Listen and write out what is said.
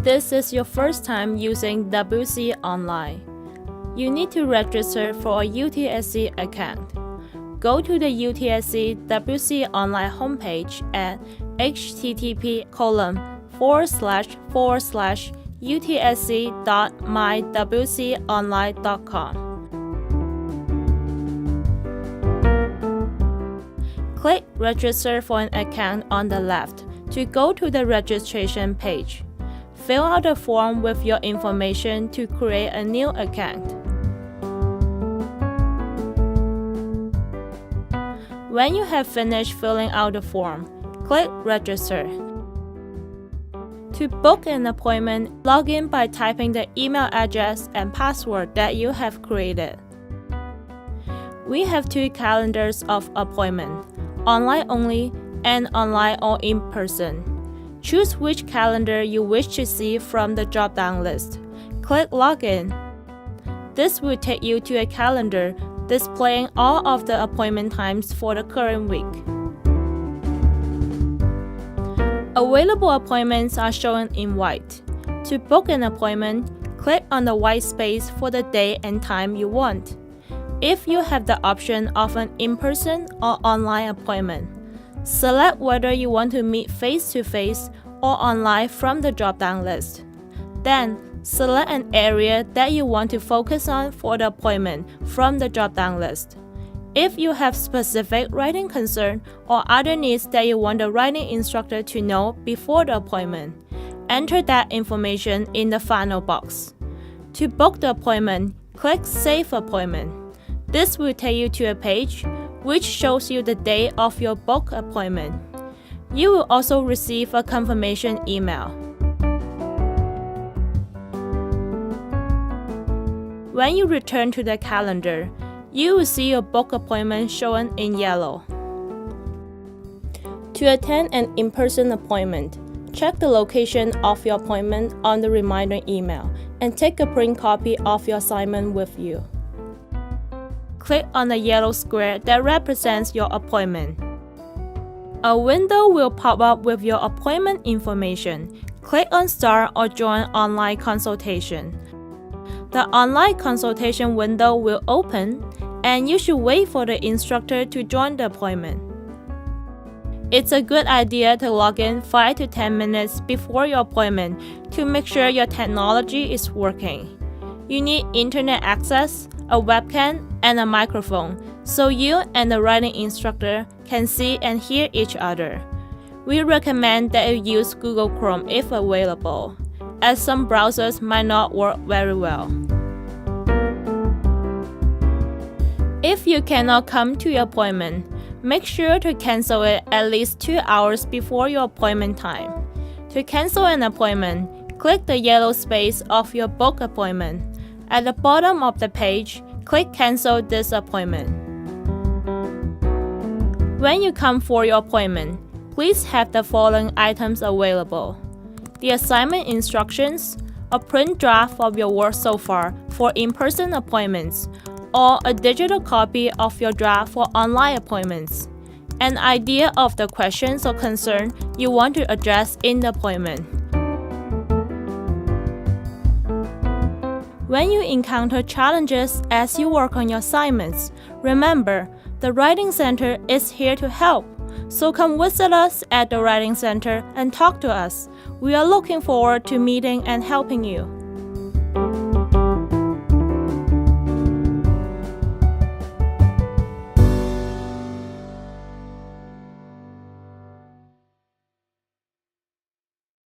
this is your first time using WC Online, you need to register for a UTSC account. Go to the UTSC WC Online homepage at http://utsc.mywconline.com. Click Register for an account on the left to go to the registration page. Fill out the form with your information to create a new account. When you have finished filling out the form, click Register. To book an appointment, log in by typing the email address and password that you have created. We have two calendars of appointment, online only and online or in person. Choose which calendar you wish to see from the drop-down list. Click Login. This will take you to a calendar displaying all of the appointment times for the current week. Available appointments are shown in white. To book an appointment, click on the white space for the day and time you want. If you have the option of an in-person or online appointment, select whether you want to meet face-to-face or online from the drop-down list. Then, select an area that you want to focus on for the appointment from the drop-down list. If you have specific writing concern or other needs that you want the writing instructor to know before the appointment, enter that information in the final box. To book the appointment, click Save Appointment. This will take you to a page which shows you the date of your book appointment. You will also receive a confirmation email. When you return to the calendar, you will see your book appointment shown in yellow. To attend an in-person appointment, check the location of your appointment on the reminder email and take a print copy of your assignment with you. Click on the yellow square that represents your appointment. A window will pop up with your appointment information. Click on Start or Join Online Consultation. The online consultation window will open, and you should wait for the instructor to join the appointment. It's a good idea to log in 5 to 10 minutes before your appointment to make sure your technology is working. You need internet access, a webcam, and a microphone so you and the writing instructor can see and hear each other. We recommend that you use Google Chrome if available, as some browsers might not work very well. If you cannot come to your appointment, make sure to cancel it at least 2 hours before your appointment time. To cancel an appointment, click the yellow space of your book appointment. At the bottom of the page, click Cancel this appointment. When you come for your appointment, please have the following items available: the assignment instructions, a print draft of your work so far for in-person appointments, or a digital copy of your draft for online appointments, an idea of the questions or concerns you want to address in the appointment. When you encounter challenges as you work on your assignments, remember, the Writing Center is here to help. So come visit us at the Writing Center and talk to us. We are looking forward to meeting and helping you.